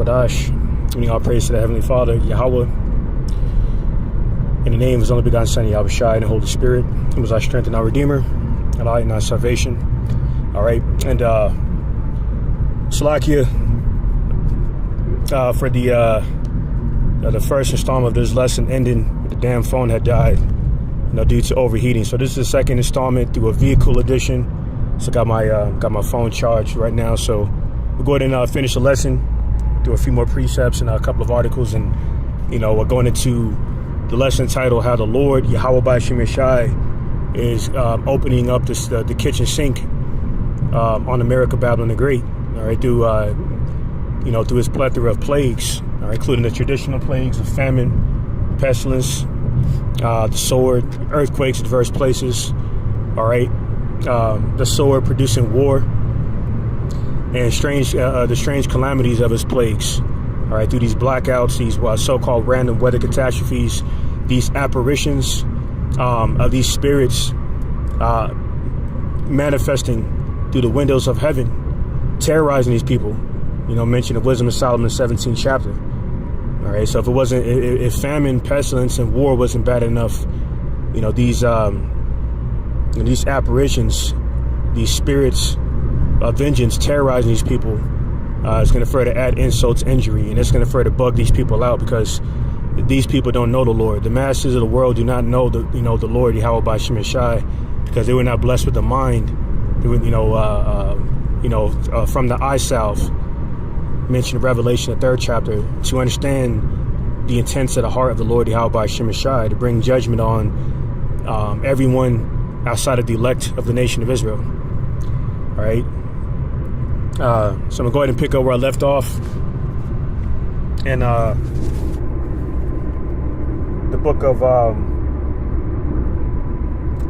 Wadash. Giving all praise to the Heavenly Father, Yahweh. In the name of His only begotten Son, Yahweh Shai, and the Holy Spirit, who was our strength and our Redeemer, and light and our salvation. All right, and Salakia, for the first installment of this lesson ending, the damn phone had died, due to overheating. So this is the second installment through a vehicle edition. So got my phone charged right now. So we'll go ahead and finish the lesson, do a few more precepts and a couple of articles, and we're going into the lesson titled "How the Lord Yahweh B'Shem Shai is opening up the kitchen sink on America, Babylon the Great." All right, through through his plethora of plagues, all right, including the traditional plagues of famine, pestilence, the sword, earthquakes in diverse places. All right, the sword producing war, and the strange calamities of his plagues. All right, through these blackouts, these so-called random weather catastrophes, these apparitions of these spirits manifesting through the windows of heaven, terrorizing these people. Mentioned in Wisdom of Solomon, 17th chapter. All right, so if famine, pestilence, and war wasn't bad enough, these apparitions, these spirits of vengeance terrorizing these people, it's going to further add insult to injury, and it's going to further bug these people out, because these people don't know the Lord. The masses of the world do not know the Lord Yahweh B'Shem Shai, because they were not blessed with the mind. They were, from the eye salve mentioned in Revelation, the 3rd chapter, to understand the intents of the heart of the Lord Yahweh B'Shem Shai, to bring judgment on everyone outside of the elect of the nation of Israel. All right. So I'm gonna go ahead and pick up where I left off in the book of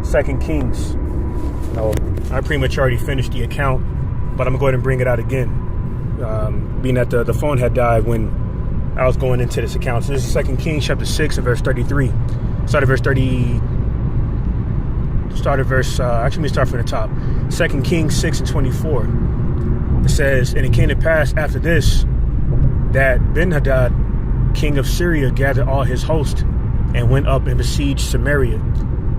2 Kings. I pretty much already finished the account, but I'm gonna go ahead and bring it out again. Being that the phone had died when I was going into this account. So this is 2 Kings chapter 6 and verse 33. Start from the top. 2 Kings 6 and 24. It says, "And it came to pass after this, that Ben-Hadad, king of Syria, gathered all his host, and went up and besieged Samaria.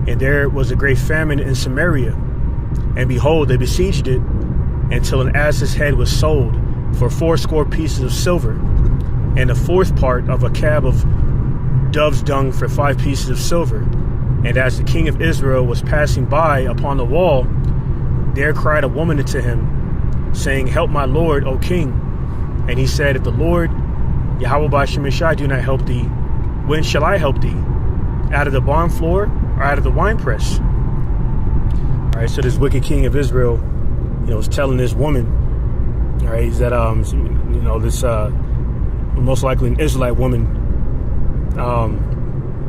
And there was a great famine in Samaria. And behold, they besieged it, until an ass's head was sold for 80 pieces of silver, and a fourth part of a cab of dove's dung for 5 pieces of silver. And as the king of Israel was passing by upon the wall, there cried a woman unto him, saying, Help my lord, O king. And he said, If the Lord Yahweh B'Shem Shai do not help thee, when shall I help thee? Out of the barn floor or out of the winepress?" All right, so this wicked king of Israel, was telling this woman, all right, that this most likely an Israelite woman,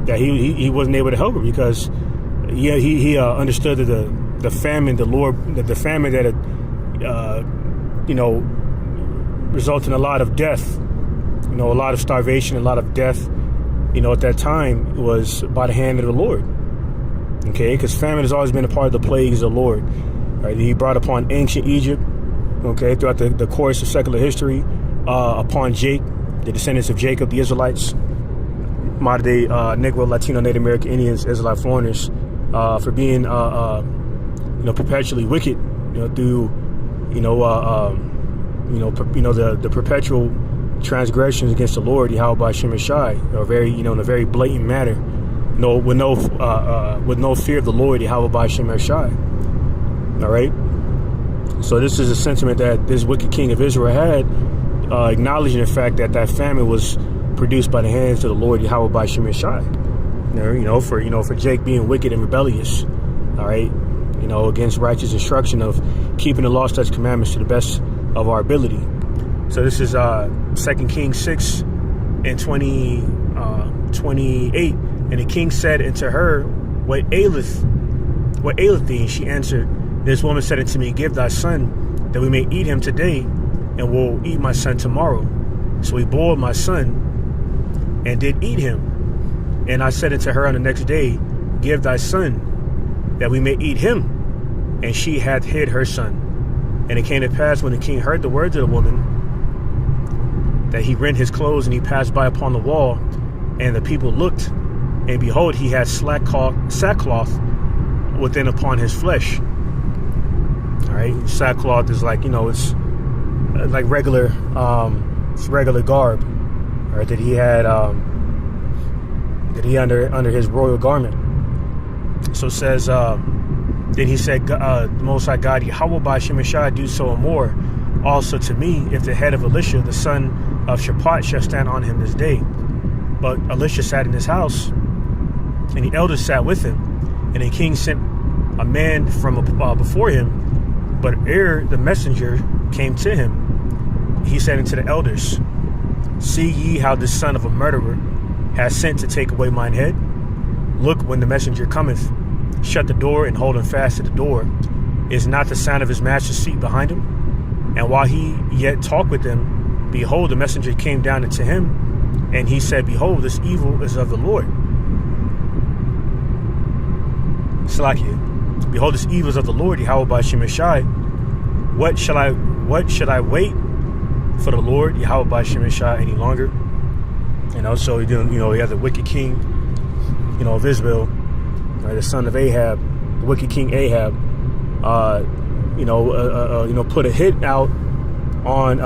that he wasn't able to help her, because he understood that the famine, the famine that had resulted in a lot of death, a lot of starvation, a lot of death, at that time, was by the hand of the Lord. Okay, because famine has always been a part of the plagues of the Lord. Right? He brought upon ancient Egypt, okay, throughout the course of secular history, upon the descendants of Jacob, the Israelites, modern day Negro, Latino, Native American Indians, Israelite foreigners, for being perpetually wicked, through the perpetual transgressions against the Lord Yahweh B'Shem Shai, in a very blatant manner, with no fear of the Lord Yahweh B'Shem Shai. All right. So this is a sentiment that this wicked king of Israel had, acknowledging the fact that famine was produced by the hands of the Lord Yahweh B'Shem Shai. For Jake being wicked and rebellious. All right. Against righteous instruction of keeping the law, statutes, commandments to the best of our ability. So this is 2 Kings 6 and 28. And the king said unto her, What aileth thee? And she answered, This woman said unto me, Give thy son, that we may eat him today, and we'll eat my son tomorrow. So we boiled my son, and did eat him. And I said unto her on the next day, Give thy son, that we may eat him. And she hath hid her son. And it came to pass, when the king heard the words of the woman, that he rent his clothes and he passed by upon the wall, and the people looked, and behold, he had sackcloth within upon his flesh. All right, sackcloth is like, it's like regular, it's regular garb, right? That he had, that he under his royal garment. So it says, then he said, the Most High God, Yahweh by Shemeshai, do so and more also to me, if the head of Elisha, the son of Shaphat, shall stand on him this day. But Elisha sat in his house, and the elders sat with him. And the king sent a man from before him, but ere the messenger came to him, he said unto the elders, see ye how this son of a murderer has sent to take away mine head? Look, when the messenger cometh, shut the door and hold him fast to the door. Is not the sound of his master's feet behind him? And while he yet talked with them, behold, the messenger came down unto him, and he said, behold, this evil is of the Lord. Salakia. Behold, this evil is of the Lord, Yahweh by Shemeshai. What should I wait for the Lord, Yahweh by Shemeshai, any longer? So he had the wicked king, of Israel, right, the son of Ahab, the wicked king Ahab, put a hit out on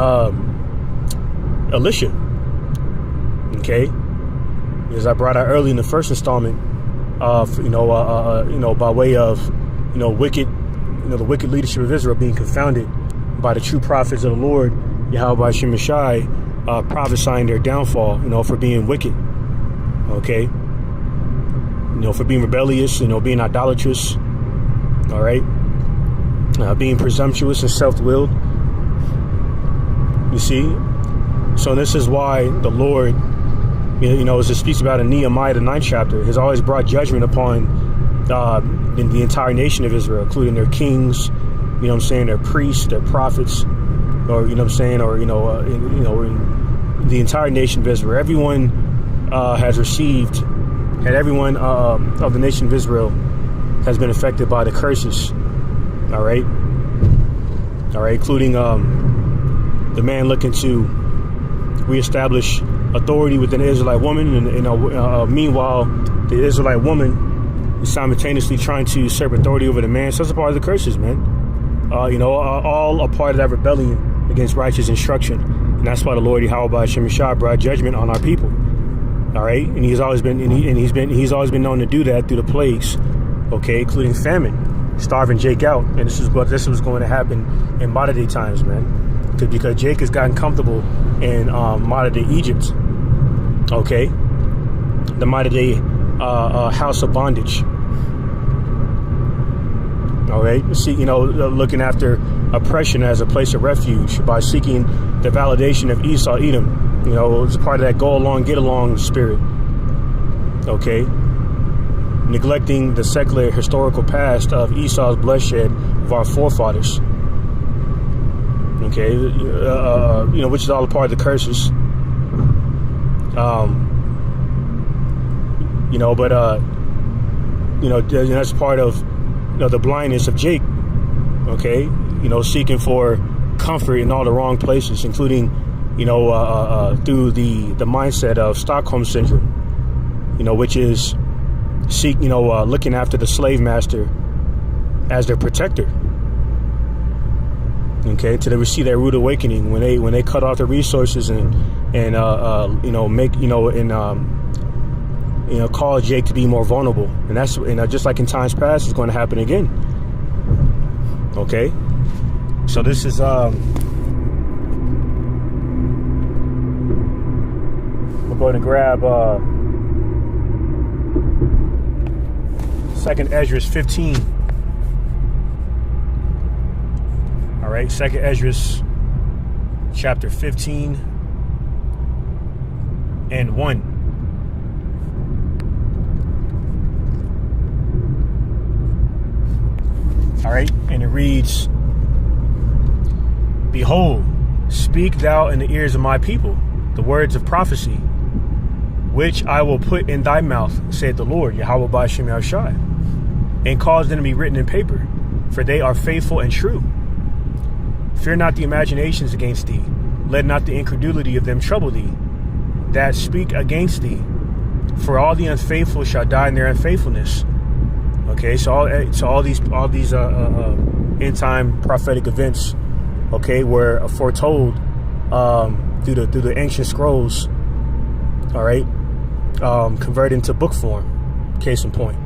Elisha. Okay, as I brought out early in the first installment, by way of wicked, the wicked leadership of Israel being confounded by the true prophets of the Lord, Yahweh by Shemeshai, prophesying their downfall, for being wicked. Okay, for being rebellious, being idolatrous. All right. Being presumptuous and self-willed. You see? So this is why the Lord, as it speaks about in Nehemiah, the 9th chapter, has always brought judgment upon the entire nation of Israel, including their kings, their priests, their prophets, or, in the entire nation of Israel. Everyone has received, and everyone of the nation of Israel has been affected by the curses. All right, including the man looking to reestablish authority within the Israelite woman, and meanwhile, the Israelite woman is simultaneously trying to usurp authority over the man. So that's a part of the curses, man. All a part of that rebellion against righteous instruction, and that's why the Lord Yahweh by Shemeshai brought judgment on our people. All right, and he's always been known to do that through the plagues, okay, including famine. Starving Jake out, and this was going to happen in modern day times, man, because Jake has gotten comfortable in modern day Egypt, okay, the modern day house of bondage. All right, see, looking after oppression as a place of refuge by seeking the validation of Esau, Edom. It's a part of that go along, get along spirit. Okay. Neglecting the secular historical past of Esau's bloodshed of our forefathers. Okay, which is all a part of the curses. That's part of the blindness of Jake. Okay, seeking for comfort in all the wrong places, including through the mindset of Stockholm syndrome. Which is looking after the slave master as their protector. Okay, to receive that rude awakening when they cut off the resources and cause Jake to be more vulnerable, and that's just like in times past, it's going to happen again. Okay, so this is we'll go ahead and grab 2nd Esdras 15. All right, 2nd Esdras chapter 15 and 1. All right, and it reads, behold, speak thou in the ears of my people the words of prophecy, which I will put in thy mouth, saith the Lord, Yahweh by Shemeshai, and cause them to be written in paper, for they are faithful and true. Fear not the imaginations against thee, let not the incredulity of them trouble thee that speak against thee. For all the unfaithful shall die in their unfaithfulness. Okay, so all these end time prophetic events, okay, were foretold through the ancient scrolls. All right, converted into book form. Case in point.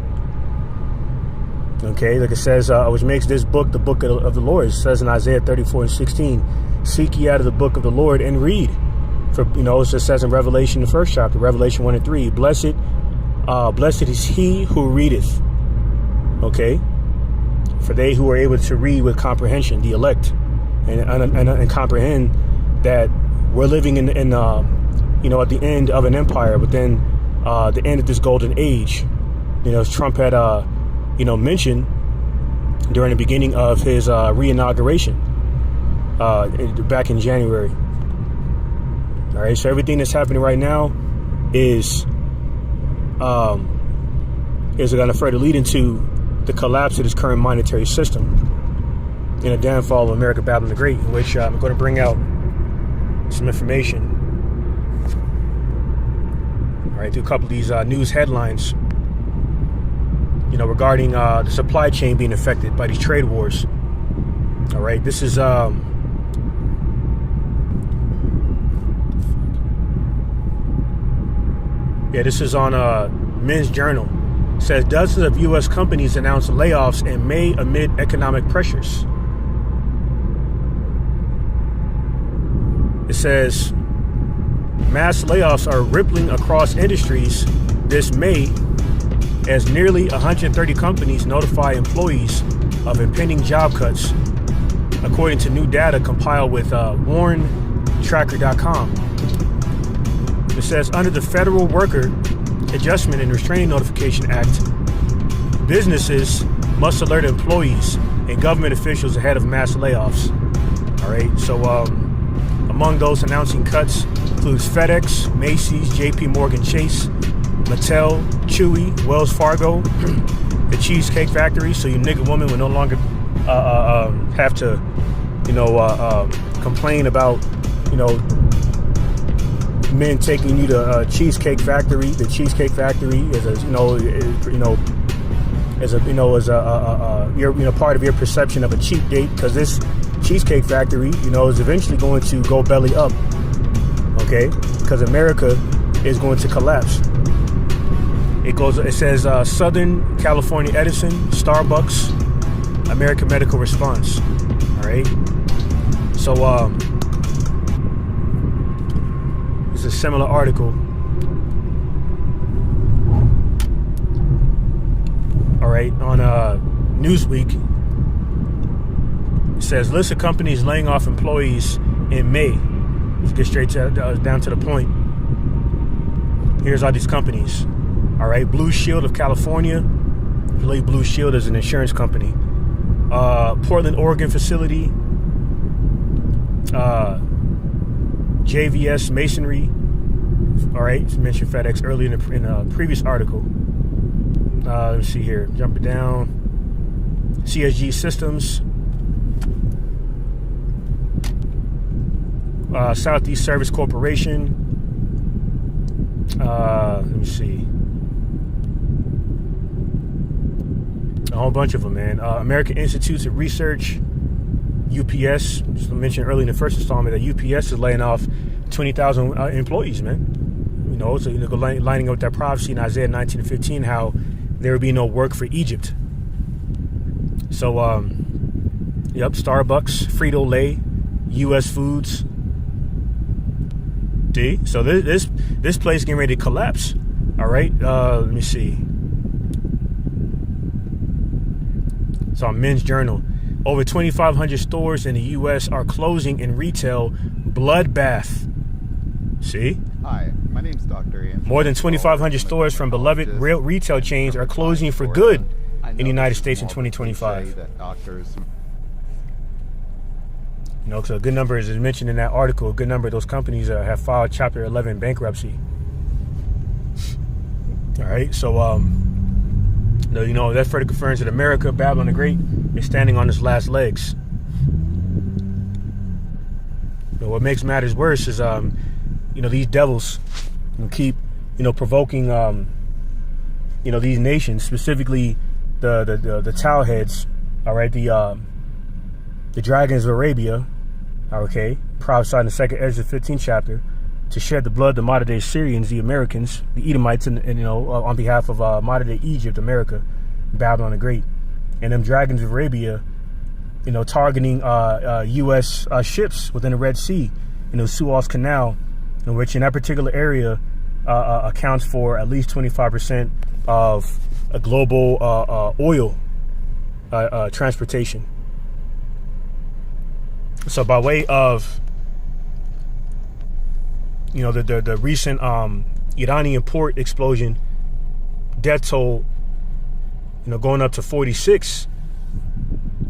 Okay, like it says, which makes this book the book of the Lord. It says in Isaiah 34:16, seek ye out of the book of the Lord and read. For, it just says in Revelation, the first chapter, Revelation 1 and 3, blessed is he who readeth. Okay, for they who are able to read with comprehension, the elect, and comprehend that we're living in at the end of an empire, but then the end of this golden age. As Trump had mentioned during the beginning of his re-inauguration back in January. All right, so everything that's happening right now is going to further lead into the collapse of this current monetary system and a downfall of America, Babylon the Great, in which I'm going to bring out some information. All right, through a couple of these news headlines, regarding the supply chain being affected by these trade wars. All right, this is this is on Men's Journal. It says dozens of U.S. companies announced layoffs in May amid economic pressures. It says mass layoffs are rippling across industries this May as nearly 130 companies notify employees of impending job cuts, according to new data compiled with WarnTracker.com. It says under the Federal Worker Adjustment and Restraining Notification Act, businesses must alert employees and government officials ahead of mass layoffs. All right, so among those announcing cuts includes FedEx, Macy's, JP Morgan Chase, Mattel, Chewy, Wells Fargo, the Cheesecake Factory. So your nigga woman will no longer have to, complain about, men taking you to Cheesecake Factory. The Cheesecake Factory is part of your perception of a cheap date, because this Cheesecake Factory, is eventually going to go belly up. Okay, because America is going to collapse. It says Southern California Edison, Starbucks, American Medical Response. All right. So it's a similar article. All right, on Newsweek. It says list of companies laying off employees in May. Let's get straight down to the point. Here's all these companies. All right, Blue Shield of California. I believe Blue Shield is an insurance company. Portland, Oregon facility. JVS Masonry. All right, mentioned FedEx earlier in a previous article. Let's see here. Jumping down. CSG Systems. Southeast Service Corporation. Let me see. A whole bunch of them, man. American Institutes of Research, UPS. Just mentioned earlier in the first installment that UPS is laying off 20,000 employees, man. So lining up with that prophecy in Isaiah 19:15, how there would be no work for Egypt. So, Starbucks, Frito-Lay, U.S. Foods. See, so this place getting ready to collapse. All right, let me see. It's on Men's Journal. Over 2,500 stores in the U.S. are closing in retail bloodbath. See? Hi, my name's Dr. Andrew. More than 2,500 stores from beloved retail chains are closing for good in the United States in 2025. So a good number, as mentioned in that article, a good number of those companies have filed Chapter 11 bankruptcy. All right, so that further confirms that America, Babylon the Great, is standing on its last legs. what makes matters worse is, these devils keep, provoking, these nations, specifically the Tau heads, all right, the dragons of Arabia, okay, prophesied in the 2nd Ezra 15th chapter, to shed the blood of the modern day Syrians, the Americans, the Edomites, and on behalf of modern day Egypt, America, Babylon the Great, and them dragons of Arabia, targeting U.S. ships within the Red Sea, Suez Canal, in which in that particular area accounts for at least 25% of a global oil transportation. So by way of the recent Iranian port explosion, death toll going up to 46,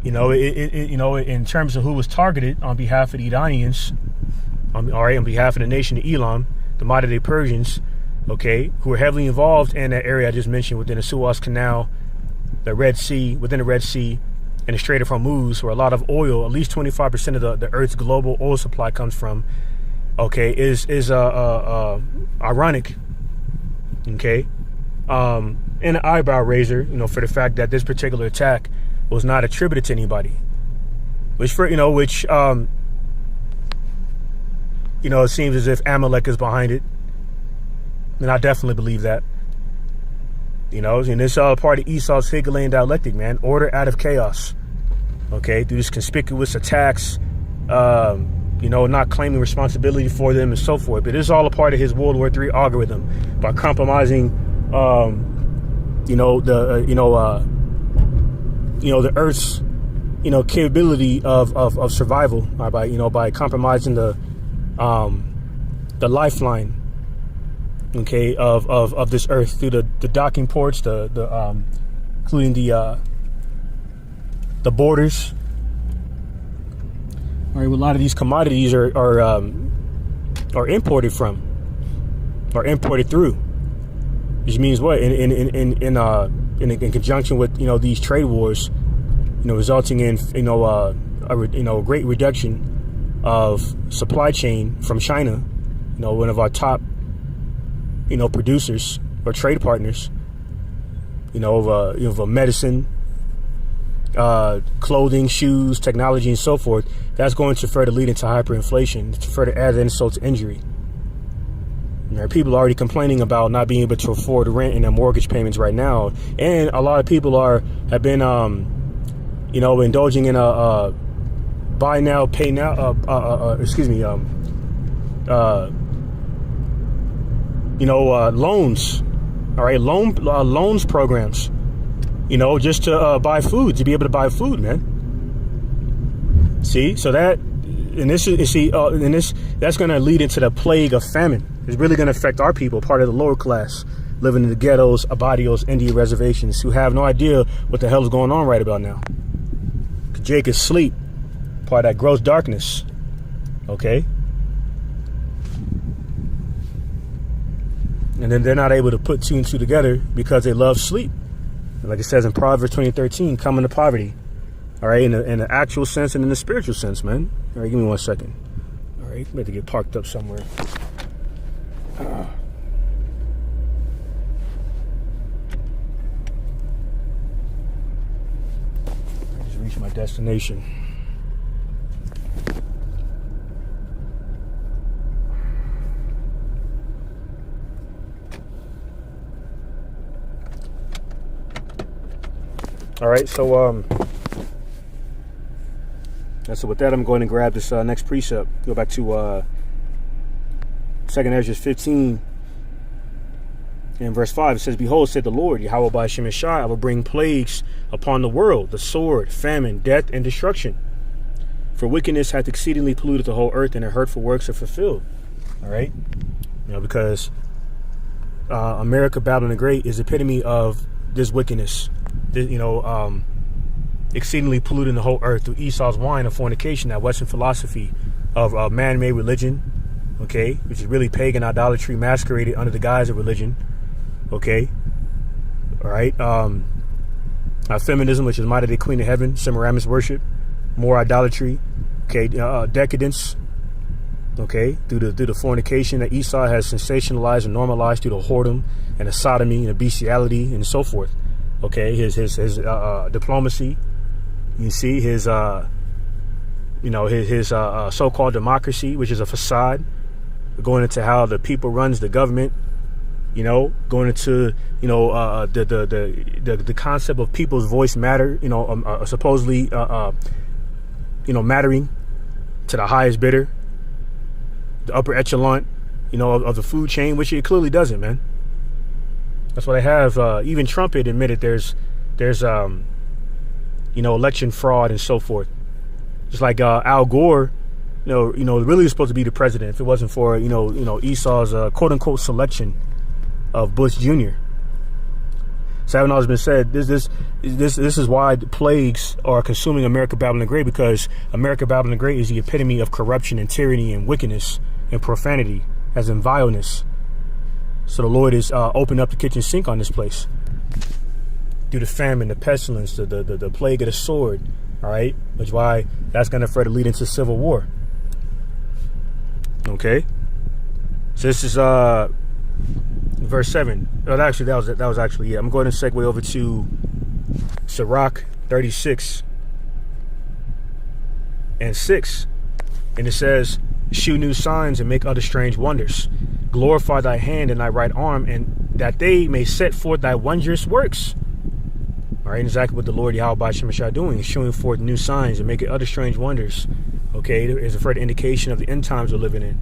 in terms of who was targeted on behalf of the Iranians, on behalf of the nation of Elam, the modern day Persians, okay, who are heavily involved in that area I just mentioned within the Suez Canal, the Red Sea, within the Red Sea, and the Strait of Hormuz, where a lot of oil, at least 25% of the Earth's global oil supply comes from, okay, is ironic, okay, and an eyebrow raiser, for the fact that this particular attack was not attributed to anybody, it seems as if Amalek is behind it, and I definitely believe that. And this is all part of Esau's Hegelian dialectic, man. Order out of chaos. Okay, through this conspicuous attacks, not claiming responsibility for them and so forth. But this is all a part of his World War III algorithm by compromising, the Earth's, capability of survival, by compromising the lifeline, okay, of this Earth through the docking ports, including the borders. All right, well, a lot of these commodities are imported from, or imported through, which means what? In conjunction with these trade wars, resulting in a great reduction of supply chain from China, one of our top producers or trade partners, of medicine, clothing, shoes, technology, and so forth. That's going to further lead into hyperinflation, to further add insult to injury. There are people already complaining about not being able to afford rent and their mortgage payments right now, and a lot of people have been indulging in a buy now, pay now. Loans. All right, loans programs. Just to buy food, to be able to buy food, man. See, so that's going to lead into the plague of famine. It's really going to affect our people, part of the lower class, living in the ghettos, abadios, Indian reservations, who have no idea what the hell is going on right about now. Jake is asleep, part of that gross darkness. Okay. And then they're not able to put two and two together because they love sleep. Like it says in Proverbs 20:13, come into poverty. All right, in the actual sense and in the spiritual sense, man. All right, give me 1 second. All right, we have to get parked up somewhere. I just reached my destination. All right, so with that, I'm going to grab this next precept. Go back to 2nd Ezra 15 and verse 5. It says, "Behold, said the Lord, Yahweh by Shem Shai, I will bring plagues upon the world, the sword, famine, death, and destruction. For wickedness hath exceedingly polluted the whole earth, and their hurtful works are fulfilled." All right, because America, Babylon the Great, is the epitome of this wickedness. Exceedingly polluting the whole earth through Esau's wine of fornication, that Western philosophy of man-made religion, okay, which is really pagan idolatry masqueraded under the guise of religion, okay, all right, feminism, which is modern day Queen of Heaven, Semiramis worship, more idolatry, okay, decadence, Okay, through the fornication that Esau has sensationalized and normalized through the whoredom and the sodomy and the bestiality and so forth. Okay, his diplomacy. You see his his so-called democracy, which is a facade, going into how the people runs the government. Going into the concept of people's voice matter. Supposedly mattering to the highest bidder, the upper echelon, of the food chain, which it clearly doesn't, man. That's why they have. Even Trump had admitted there's election fraud and so forth. Just like Al Gore, really was supposed to be the president if it wasn't for Esau's quote unquote selection of Bush Jr. So having always been said, this is why the plagues are consuming America, Babylon the Great, because America, Babylon the Great is the epitome of corruption and tyranny and wickedness and profanity, as in vileness. So the Lord is opening up the kitchen sink on this place due to famine, the pestilence, the plague of the sword. All right, which is why that's going to further lead into civil war. Okay, so this is verse 7. Oh, actually, that was actually, yeah. I'm going to segue over to Sirach 36 and 6, and it says, "Shew new signs and make other strange wonders. Glorify thy hand and thy right arm, and that they may set forth thy wondrous works." All right, exactly what the Lord Yahweh Ba'ashem Shah doing is showing forth new signs and making other strange wonders. Okay, there is a further indication of the end times we're living in.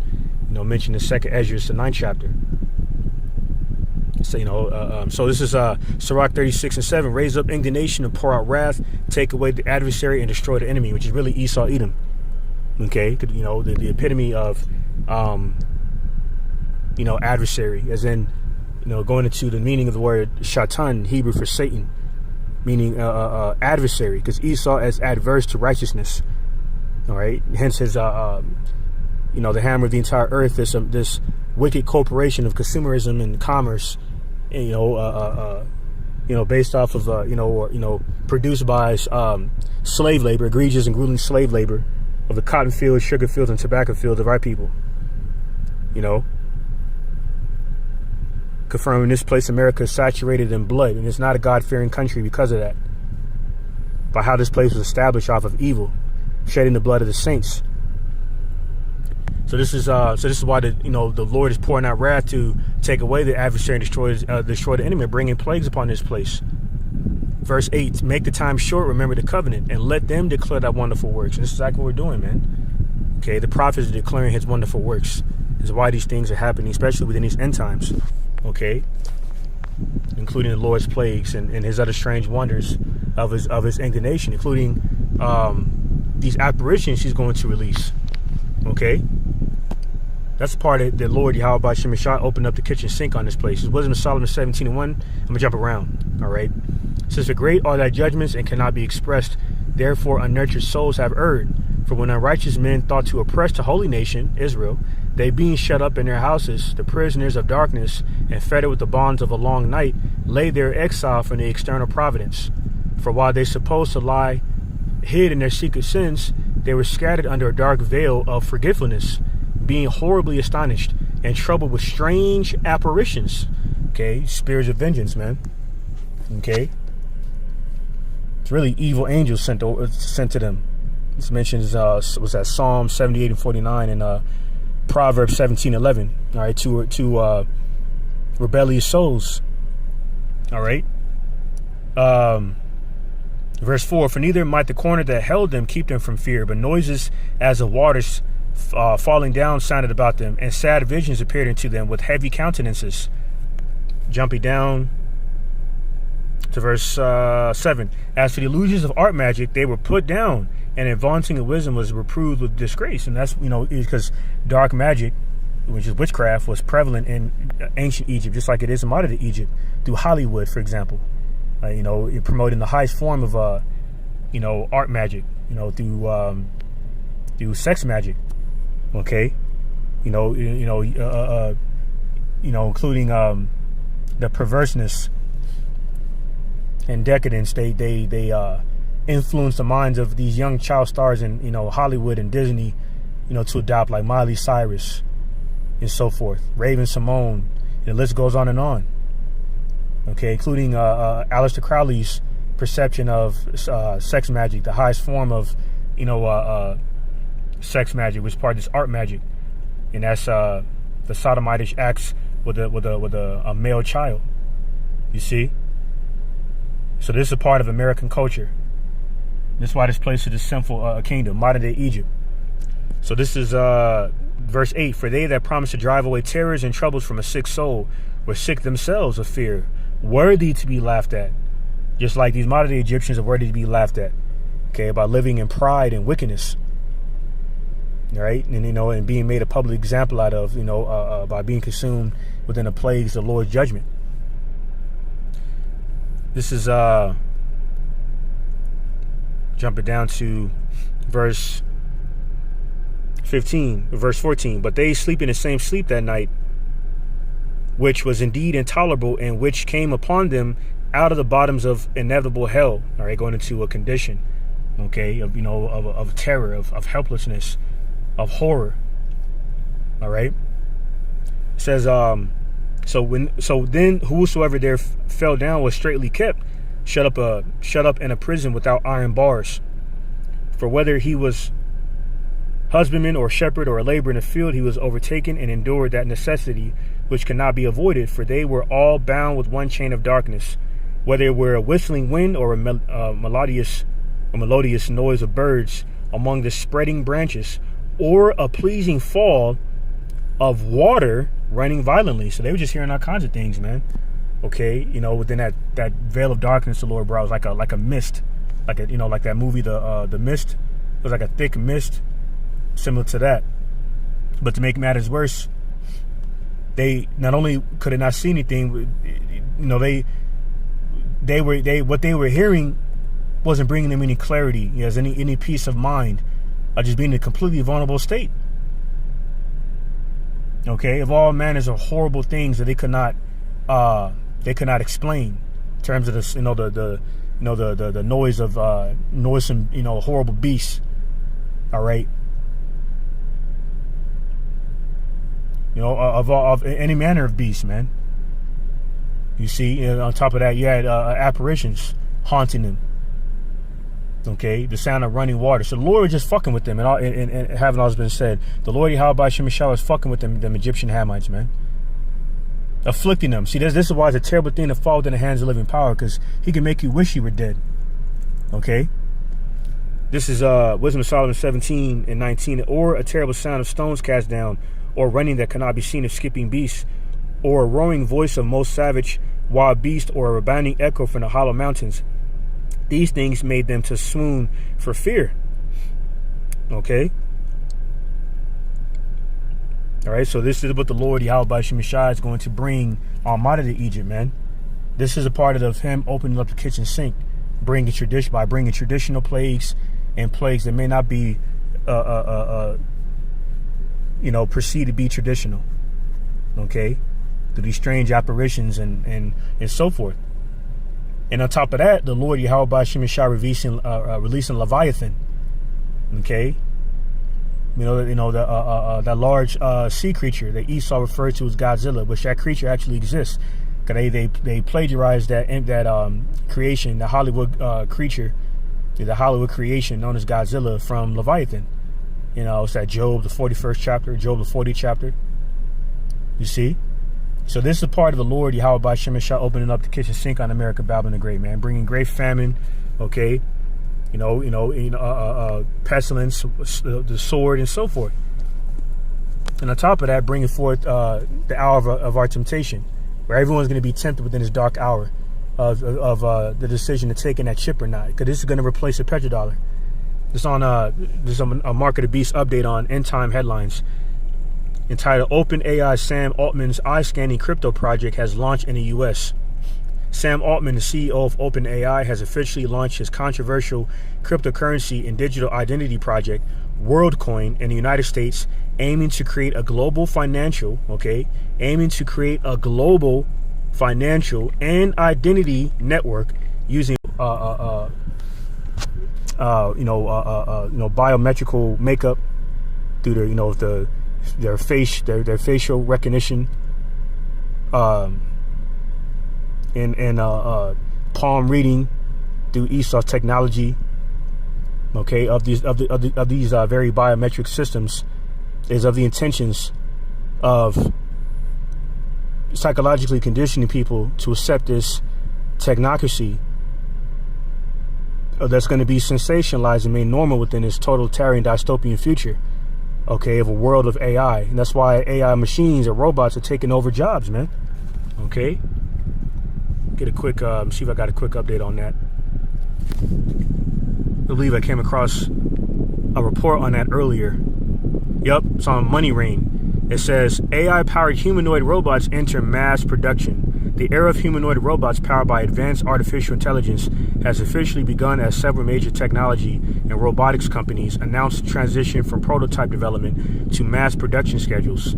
Mentioned in 2nd Ezra, the 9th chapter. So so this is Sirach 36 and 7. Raise up indignation and pour out wrath, take away the adversary and destroy the enemy, which is really Esau Edom. Okay, the epitome of adversary, as in going into the meaning of the word shaitan, Hebrew for Satan, meaning adversary, because Esau is adverse to righteousness. All right, hence his the hammer of the entire earth, this wicked corporation of consumerism and commerce, based off of produced by slave labor, egregious and grueling slave labor of the cotton fields, sugar fields, and tobacco fields of our people. Confirming this place, America, is saturated in blood, and it's not a God-fearing country because of that. By how this place was established off of evil, shedding the blood of the saints. So this is why the Lord is pouring out wrath to take away the adversary and destroy the enemy, bringing plagues upon this place. Verse 8: "Make the time short, remember the covenant, and let them declare thy wonderful works." And this is exactly what we're doing, man. Okay, the prophets are declaring his wonderful works. This is why these things are happening, especially within these end times. Okay, including the Lord's plagues and his other strange wonders of his indignation, including these apparitions he's going to release. Okay, that's part of the Lord Yahweh Ba'ashem Shah opened up the kitchen sink on this place. It's Wisdom of Solomon 17:1. I'm gonna jump around. All right, it says, "For great are thy judgments and cannot be expressed. Therefore unnurtured souls have erred. For when unrighteous men thought to oppress the holy nation, Israel, they being shut up in their houses, the prisoners of darkness, and fettered with the bonds of a long night, lay their exile from the external providence. For while they supposed to lie hid in their secret sins, they were scattered under a dark veil of forgetfulness, being horribly astonished and troubled with strange apparitions." Okay, spirits of vengeance, man. Okay, it's really evil angels sent to them. This mentions was that Psalm 78 and 49 and Proverbs 17:11. All right, to rebellious souls. All right. Verse 4: "For neither might the corner that held them keep them from fear, but noises as of waters falling down sounded about them, and sad visions appeared unto them with heavy countenances." Jumping down to verse 7: "As for the illusions of art magic, they were put down, and in vaunting of wisdom was reproved with disgrace." And that's, because dark magic, which is witchcraft, was prevalent in ancient Egypt, just like it is in modern Egypt, through Hollywood, for example. Promoting the highest form of, art magic, through sex magic. Okay, including the perverseness and decadence. They influence the minds of these young child stars in Hollywood and Disney, to adopt, like Miley Cyrus and so forth, Raven Simone, and the list goes on and on. Okay, including Aleister Crowley's perception of sex magic, the highest form of, sex magic, which is part of this art magic, and that's the sodomitish acts with a male child. You see? So this is a part of American culture. This is why this place is a sinful kingdom, modern day Egypt. So this is verse 8. For they that promise to drive away terrors and troubles from a sick soul were sick themselves of fear, worthy to be laughed at. Just like these modern day Egyptians are worthy to be laughed at. Okay, about living in pride and wickedness. Right? And and being made a public example out of, by being consumed within the plagues of the Lord's judgment. This is jumping down to verse 14. But they sleep in the same sleep that night, which was indeed intolerable, and which came upon them out of the bottoms of inevitable hell. All right, going into a condition, okay, of terror, of helplessness, of horror. All right. It says, so then whosoever there fell down was straitly kept, shut up in a prison without iron bars. For whether he was husbandman or shepherd or a laborer in the field, he was overtaken and endured that necessity which cannot be avoided. For they were all bound with one chain of darkness, whether it were a whistling wind or a melodious noise of birds among the spreading branches, or a pleasing fall of water running violently. So they were just hearing all kinds of things, man. Okay, within that veil of darkness, the Lord brought was like a mist, like that movie, the Mist. It was like a thick mist, similar to that. But to make matters worse, they not only could not see anything, what they were hearing wasn't bringing them any clarity, any peace of mind, just being in a completely vulnerable state. Okay, of all manners of horrible things that they could not explain, in terms of this, the noise of noisome, horrible beasts. All right, of any manner of beasts, man. You see, on top of that, you had apparitions haunting them. Okay, the sound of running water. So the Lord was just fucking with them, and having all been said, the Lord Yahweh Shemeshah was fucking with them Egyptian Hamites, man, afflicting them. See, this is why it's a terrible thing to fall within the hands of living power, because he can make you wish you were dead. Okay, this is Wisdom of Solomon 17 and 19. Or a terrible sound of stones cast down, or running that cannot be seen of skipping beasts, or a roaring voice of most savage wild beast, or a rebounding echo from the hollow mountains. These things made them to swoon for fear. Okay. All right. So this is what the Lord Yahweh Shemeshah is going to bring on modern day Egypt, man. This is a part of him opening up the kitchen sink, bringing traditional plagues and plagues that may not be, perceived to be traditional. Okay. Through these strange apparitions and so forth. And on top of that, the Lord Yahweh Shemeshah releasing Leviathan. Okay, that large sea creature that Esau referred to as Godzilla, which that creature actually exists. Cause they plagiarized that creation, the Hollywood creature, the Hollywood creation known as Godzilla from Leviathan. It's that Job the 41st chapter, Job the 40th chapter. You see. So this is a part of the Lord Yahweh Shemeshah opening up the kitchen sink on America, Babylon the Great, man, bringing great famine, okay, pestilence, the sword, and so forth. And on top of that, bringing forth the hour of our temptation, where everyone's going to be tempted within this dark hour of the decision to take in that chip or not, because this is going to replace the petrodollar. This is a Mark of the Beast update on end time headlines. Entitled OpenAI Sam Altman's eye-scanning crypto project has launched in the U.S. Sam Altman, the CEO of OpenAI, has officially launched his controversial cryptocurrency and digital identity project, WorldCoin, in the United States, aiming to create a global financial and identity network using biometrical makeup through their facial recognition, and palm reading through Esau's technology. Okay, of these very biometric systems, is of the intentions of psychologically conditioning people to accept this technocracy that's going to be sensationalized and made normal within this totalitarian dystopian future, okay, of a world of AI. And that's why AI machines or robots are taking over jobs, man. Okay, get a quick see if I got a quick update on that. I believe I came across a report on that earlier. Yep, it's on Money Rain. It says AI-powered humanoid robots enter mass production. The era of humanoid robots powered by advanced artificial intelligence has officially begun as several major technology and robotics companies announced transition from prototype development to mass production schedules.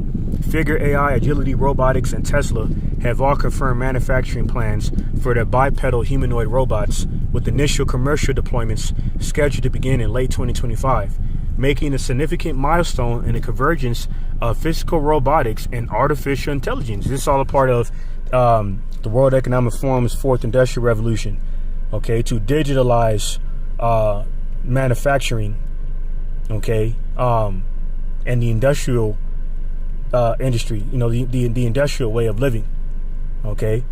Figure AI, Agility Robotics, and Tesla have all confirmed manufacturing plans for their bipedal humanoid robots, with initial commercial deployments scheduled to begin in late 2025, making a significant milestone in the convergence of physical robotics and artificial intelligence. This is all a part of the World Economic Forum's Fourth Industrial Revolution, okay, to digitalize manufacturing, okay, and the industrial industry, the industrial way of living, okay,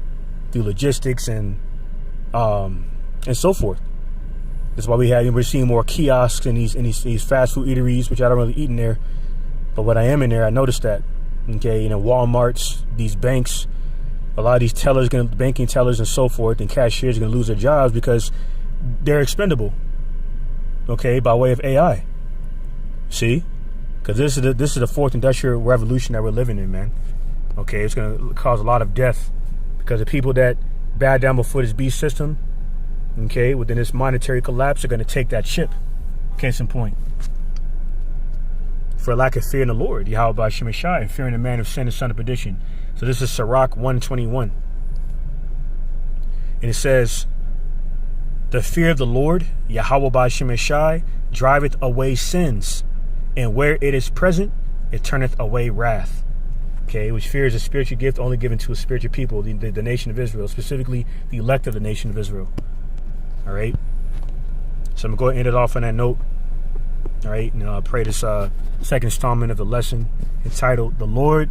through logistics and so forth. That's why we're seeing more kiosks and these fast food eateries, which I don't really eat in there, but when I am in there, I noticed that, okay, Walmarts, these banks, a lot of these tellers, banking tellers and so forth, and cashiers are going to lose their jobs because they're expendable, okay, by way of AI. See? Because this is the fourth industrial revolution that we're living in, man. Okay, it's going to cause a lot of death because the people that bow down before this beast system, okay, within this monetary collapse, are going to take that ship. Case in point. For lack of fear in the Lord, Yahweh Shemeshai, and fearing the man of sin and son of perdition. So this is Sirach 121. And it says, the fear of the Lord, Yahweh Shemeshai, driveth away sins, and where it is present, it turneth away wrath. Okay, which fear is a spiritual gift only given to a spiritual people, the nation of Israel, specifically the elect of the nation of Israel. All right. So I'm going to go ahead and end it off on that note. All right. And I'll pray this second installment of the lesson entitled, The Lord,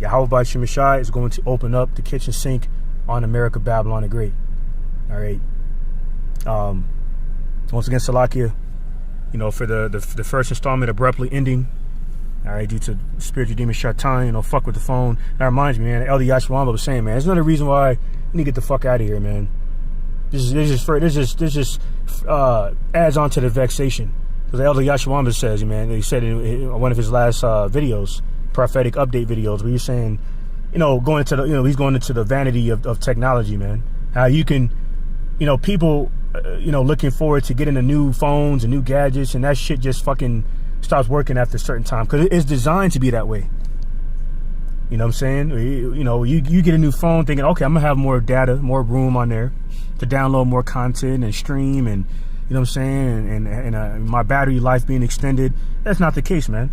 Yahweh Shemeshai, is going to open up the kitchen sink on America, Babylon the Great. All right. Once again, Salakia, for the first installment abruptly ending, all right, due to spiritual demon Shatan, fuck with the phone. That reminds me, man, Elder Yashwamba was saying, man, there's another reason why you need to get the fuck out of here, man. This just adds on to the vexation. Because Elder Yashwamba says, man, he said in one of his last videos, prophetic update videos, where he's saying, going into the, he's going into the vanity of technology, man. How you can, people, looking forward to getting the new phones and new gadgets, and that shit just fucking stops working after a certain time because it's designed to be that way. You know what I'm saying? You get a new phone thinking, okay, I'm gonna have more data, more room on there to download more content and stream, and you know what I'm saying, and my battery life being extended. That's not the case, man.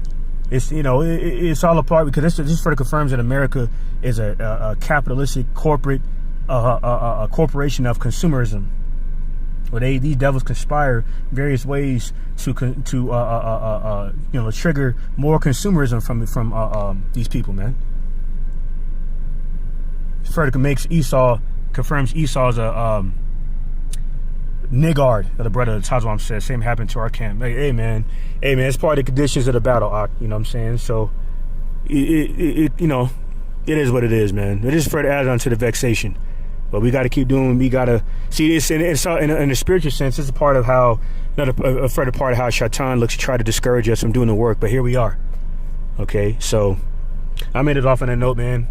It's it's all apart because this further confirms that America is a capitalistic corporate a corporation of consumerism, where these devils conspire various ways to trigger more consumerism from these people, man. Further confirms Esau's a niggard, that the brother Tazwam says. Same happened to our camp. Hey man, it's part of the conditions of the battle, you know what I'm saying? So it is what it is, man. It is further added on to the vexation. But we got to keep doing. We got to see this in a spiritual sense. It's a part of how, not a further part of how Shaitan looks to try to discourage us from doing the work. But here we are. Okay, so I made it off on that note, man.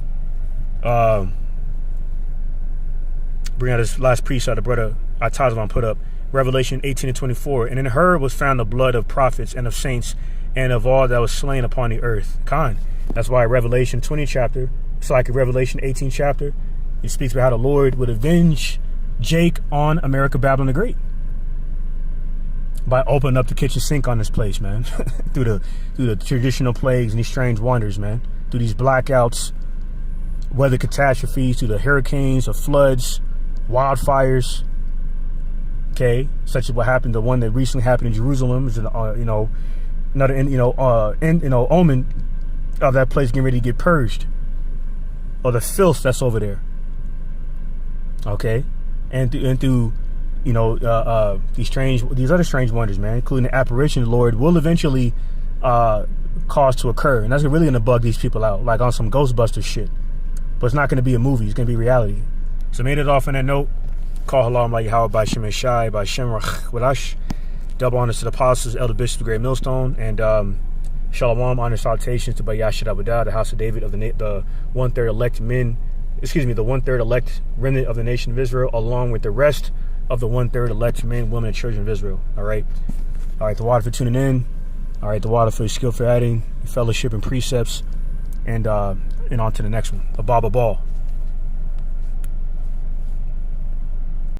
Bring out this last precept the brother Atazvan put up, Revelation 18:24. And in her was found the blood of prophets and of saints and of all that was slain upon the earth. That's why Revelation 20 chapter, it's like a Revelation 18 chapter. It speaks about how the Lord would avenge Jake on America, Babylon the Great. by opening up the kitchen sink on this place, man. through the traditional plagues and these strange wonders, man. Through these blackouts, weather catastrophes, through the hurricanes, the floods, wildfires. Okay, such as what happened, the one that recently happened in Jerusalem, is another omen of that place getting ready to get purged, or the filth that's over there. Okay, and through these other strange wonders, man, including the apparition the Lord will eventually cause to occur, and that's really gonna bug these people out, like on some Ghostbusters shit. But it's not gonna be a movie; it's gonna be reality. So made it off on that note. Call halam by Yahweh, by Shem Shai, by Shem Wadash. Double honors to the apostles, elder bishops of the Great Millstone, and shalom, honor salutations to Bayashid Abadah, the house of David of the one-third elect remnant of the nation of Israel, along with the rest of the one-third elect men, women, and children of Israel. All right, the water for tuning in. All right, the water for your skill for adding, your fellowship and precepts, and on to the next one. A Baba Ball.